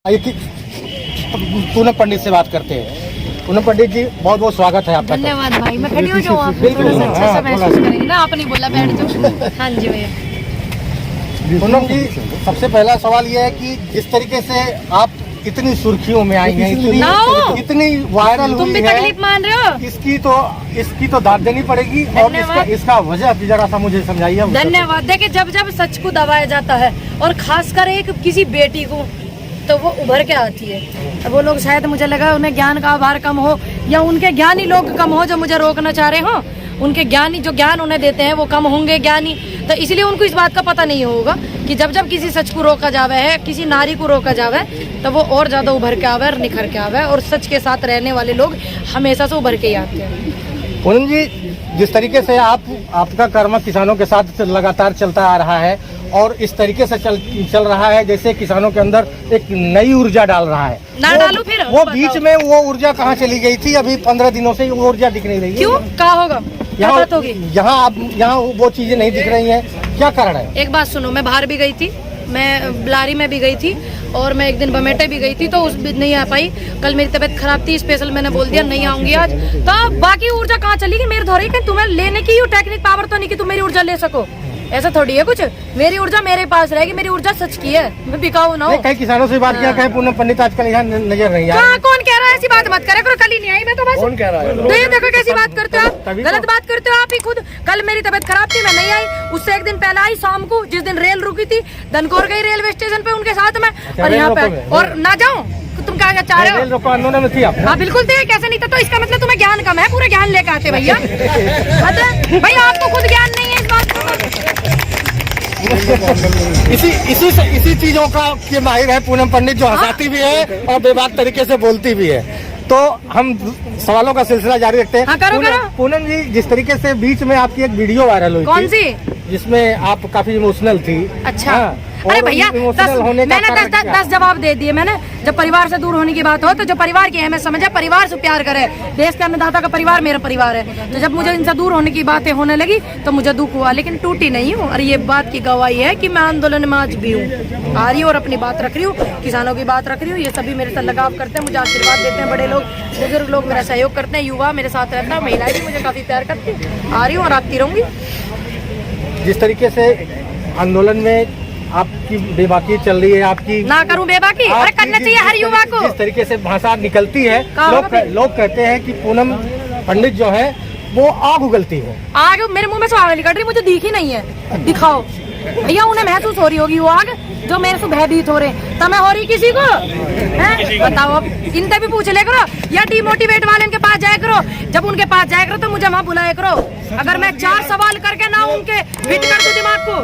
पूनम पंडित से बात करते हैं। पूनम पंडित जी, बहुत बहुत स्वागत है आपका। धन्यवाद भाई, मैं खड़ी हो जाऊँ, आप थोड़ा सा अच्छा सा महसूस करेंगे ना। आपने बोला बैठ जाओ। हाँ जी भैया। पूनम जी, सबसे पहला सवाल ये है कि जिस तरीके से आप इतनी सुर्खियों में आई हैं, इतनी वायरल तुम हुई भी है, तकलीफ मान रहे हो। इसकी तो दाद देनी पड़ेगी और इसका वजह जरा सा मुझे समझाइए। धन्यवाद। देखिए, जब जब सच को दबाया जाता है और खासकर एक किसी बेटी को, तो वो उभर के आती है। वो लोग शायद, मुझे लगा उन्हें ज्ञान का आभार कम हो या उनके ज्ञानी लोग कम हो जो मुझे रोकना चाह रहे हो। उनके ज्ञानी जो ज्ञान उन्हें देते हैं वो कम होंगे ज्ञानी, तो इसलिए उनको इस बात का पता नहीं होगा कि जब जब किसी सच को रोका जावे है, किसी नारी को रोका जावे, तो वो और ज्यादा उभर के आवे और निखर के आवे। और सच के साथ रहने वाले लोग हमेशा से उभर के ही आते हैं। पूनम जी, जिस तरीके से आपका कर्म किसानों के साथ लगातार चलता आ रहा है और इस तरीके से चल रहा है जैसे किसानों के अंदर एक नई ऊर्जा डाल रहा है। ना डालू फिर वो बीच में वो ऊर्जा कहाँ चली गई थी? अभी 15 दिनों से वो ऊर्जा दिख नहीं रही है। क्यों? कहा होगा यहाँ वो चीजें नहीं दिख रही हैं, क्या कारण है? एक बात सुनो, मैं बाहर भी गई थी, मैं बिलारी में भी गई थी और मैं एक दिन बमेटे भी गई थी, तो उस दिन नहीं आ पाई। कल मेरी तबीयत खराब थी, स्पेशल मैंने बोल दिया नहीं आऊंगी आज। तो बाकी ऊर्जा कहाँ चली गई? मेरे धोरे कि तुम्हें लेने की टेक्निक पावर तो नहीं कि तुम मेरी ऊर्जा ले सको, ऐसा थोड़ी है कुछ। मेरी ऊर्जा मेरे पास रहेगी, मेरी ऊर्जा सच की है, मैं बिकाऊ ना हूँ। कई किसानों से बात किया, कहे पूनम पंडित आजकल यहाँ नजर नहीं आ रही। कौन कह रहा है? ऐसी बात मत करे करो, कल ही नहीं आई मैं तो बस। कौन कह रहा है? देखो कैसी बात करते हो आप, गलत बात करते हो आप ही खुद। कल मेरी तबीयत खराब थी, मैं नहीं आई। उससे एक दिन पहले आई शाम को, जिस दिन रेल रुकी थी, धनकोर गई रेलवे स्टेशन पे उनके साथ में। और यहाँ पे और ना जाऊँ, तुम क्या चाह रहे हो? आंदोलन में थी आप? हाँ बिल्कुल थे, कैसे नहीं था? तो इसका मतलब तुम्हें ज्ञान कम है, पूरा ज्ञान लेकर आते भैया। भैया आपको खुद ज्ञान नहीं है इस बात का। इसी चीजों का ये माहिर है पूनम पंडित, जो हंसाती भी है और बेबाक तरीके से बोलती भी है। तो हम सवालों का सिलसिला जारी रखते हैं। हाँ, करो। पूनम जी, जिस तरीके से बीच में आपकी एक वीडियो वायरल हुई, कौन सी? जिसमें आप काफी इमोशनल थी। अच्छा। अरे भैया, मैंने 10 जवाब दे दिए मैंने। जब परिवार से दूर होने की बात हो तो जो परिवार की अहमियत समझे, परिवार से प्यार करे। देश के अन्नदाता का परिवार मेरा परिवार है। तो जब मुझे इनसे दूर होने की बातें होने लगी तो मुझे दुख हुआ, लेकिन टूटी नहीं हूँ। और ये बात की गवाही है कि मैं आंदोलन में आज भी हूँ, आ रही हूँ और अपनी बात रख रही हूँ, किसानों की बात रख रही हूँ। ये सभी मेरे साथ लगाव करते हैं, मुझे आशीर्वाद देते हैं। बड़े लोग, बुजुर्ग लोग मेरा सहयोग करते हैं, युवा मेरे साथ रहता है, महिलाएं भी मुझे काफी प्यार करती है। आ रही हूँ और आती रहूंगी। जिस तरीके से आंदोलन में आपकी बेबाकी चल रही है, आपकी ना करूं बेबाकी? अरे करना चाहिए हर युवा को। जिस तरीके से भाषा निकलती है, लोग कहते हैं कि पूनम पंडित जो है वो आग उगलती है। आग मेरे मुंह में से आग निकल रही, मुझे दिखी नहीं है। दिखाओ भैया, उन्हें महसूस हो रही होगी वो आग जो मेरे से भयभीत हो रहे। तमें हो रही किसी को है? बताओ। अब इनसे भी पूछ ले करो या डिमोटिवेट वाले इनके पास जाया करो। जब उनके पास जाया करो तो मुझे वहाँ बुलाया करो। अगर मैं 4 सवाल करके ना उनके फिट कर दूं दिमाग को।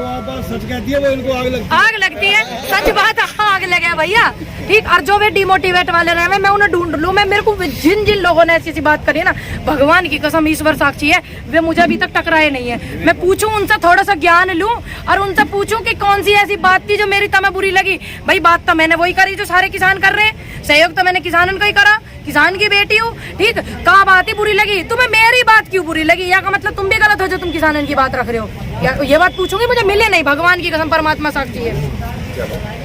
सच कहती है वो, इनको आग लगती है। सच बात, आग लगे भैया, ठीक। और जो वे डिमोटिवेट वाले रहे, मैं उन्हें ढूंढ लूं। मैं मेरे को जिन लोगों ने ऐसी बात करी ना, भगवान की कसम, ईश्वर साक्षी है, वे मुझे अभी तक टकराए नहीं है। मैं पूछूं उनसे, थोड़ा सा ज्ञान लूं और उनसे पूछूं कि कौन सी ऐसी बात थी जो मेरी तमें बुरी लगी। भाई बात तो मैंने वही करी जो सारे किसान कर रहे हैं, सहयोग तो मैंने किसानों को ही करा, किसान की बेटी हूँ, ठीक। कहाँ बात ही बुरी लगी? तुम्हें मेरी बात क्यों बुरी लगी? या का मतलब तुम भी गलत हो जो तुम किसानों की बात रख रहे हो? या ये बात पूछूंगी, मुझे मिले नहीं, भगवान की कसम, परमात्मा साक्षी है।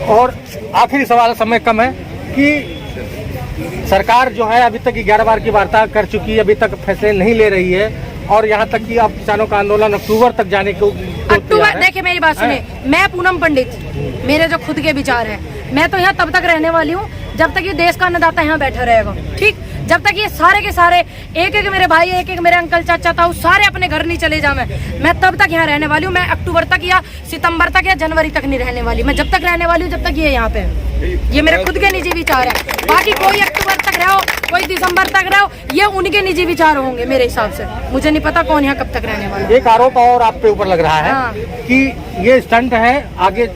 और आखिरी सवाल, समय कम है, कि सरकार जो है अभी तक 11 बार की वार्ता कर चुकी है, अभी तक फैसले नहीं ले रही है और यहाँ तक कि अब किसानों का आंदोलन अक्टूबर तक जाने को अक्टूबर। देखिए मेरी बात सुने, मैं पूनम पंडित, मेरे जो खुद के विचार हैं, मैं तो यहाँ तब तक रहने वाली हूँ जब तक ये देश का अन्नदाता यहाँ बैठा रहेगा, ठीक। जब तक ये सारे के सारे, एक एक मेरे भाई, एक एक मेरे अंकल, चाचा, ताऊ, सारे अपने घर नहीं चले जाए, मैं तब तक यहाँ रहने वाली हूँ। मैं अक्टूबर तक या सितंबर तक या जनवरी तक नहीं रहने वाली। मैं जब तक रहने वाली हूँ जब तक ये यहाँ पे है। ये मेरे खुद के निजी विचार है। बाकी कोई अक्टूबर तक रहो, कोई दिसंबर तक रहो, ये उनके निजी विचार होंगे मेरे हिसाब से। मुझे नहीं पता कौन यहाँ कब तक रहने वाला। एक आरोप और आप पे ऊपर लग रहा है। हाँ। कि ये स्टंट है, आगे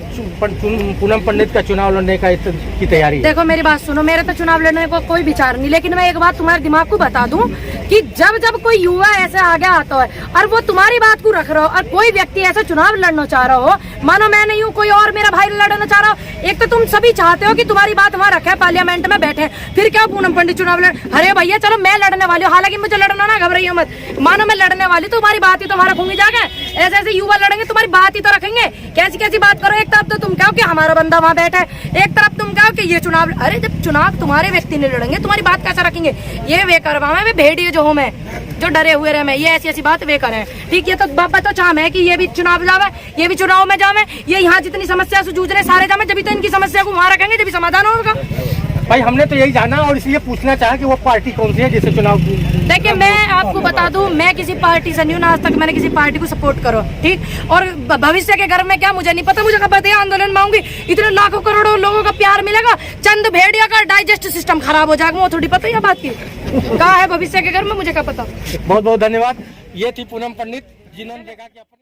पूनम पंडित का चुनाव लड़ने की तैयारी। देखो मेरी बात सुनो, मेरे तो चुनाव लड़ने को कोई विचार नहीं, लेकिन मैं एक बात तुम्हारे दिमाग को बता दूं कि जब जब कोई युवा ऐसे आगे आता है और वो तुम्हारी बात को रख रहा हो और कोई व्यक्ति ऐसा चुनाव लड़ना चाह रहा हो, मानो मैं नहीं हूँ, कोई और मेरा भाई लड़ना चाह रहा हो, एक तो तुम सभी चाहते हो कि तुम्हारी बात वहाँ रखे, पार्लियामेंट में बैठे, फिर क्या पूनम पंडित चुनाव लड़? अरे भैया चलो मैं लड़ने वाली हूँ, हालांकि मुझे लड़ना ना, घबराइए मत, मानो मैं लड़ने वाली, तुम्हारी बात ही तो वहाँ रखूंगी जाके। ऐसे ऐसे युवा लड़ेंगे, तुम्हारी बात ही तो रखेंगे। कैसी कैसी बात करो, एक तरफ तो तुम कहो कि हमारा बंदा वहाँ बैठा है, एक तरफ तुम कहो कब कि ये चुनाव, अरे जब चुनाव तुम्हारे व्यक्ति नहीं लड़ेंगे तुम्हारी बात कैसे रखेंगे? ये वे करवा में वे भेड़िए जो हम है, जो डरे हुए रहे, ये ऐसी ऐसी बात वे करें। ठीक, ये तो बाबा तो चाह है कि ये भी चुनाव जावे, ये भी चुनाव में जावे, ये यहाँ जितनी समस्या से जूझ रहे सारे जावे, जब तो इनकी समस्या को वहाँ रखेंगे जब समाधान होगा। भाई हमने तो यही जाना और इसलिए पूछना चाहा कि वो पार्टी कौन सी है जिसे चुनाव। देखिए मैं आपको बता दूं, मैं किसी पार्टी से नहीं हूं, आज तक मैंने किसी पार्टी को सपोर्ट करो, ठीक। और भविष्य के घर में क्या मुझे नहीं पता, मुझे कब पता है आंदोलन में आऊंगी, इतने लाखों करोड़ों लोगों का प्यार मिलेगा, चंद भेड़िया का डाइजेस्ट सिस्टम खराब हो जाएगा, वो थोड़ी पता है बात की कहा है भविष्य के घर में, मुझे क्या पता। बहुत बहुत धन्यवाद। ये थी पूनम पंडित जिन्होंने देखा कि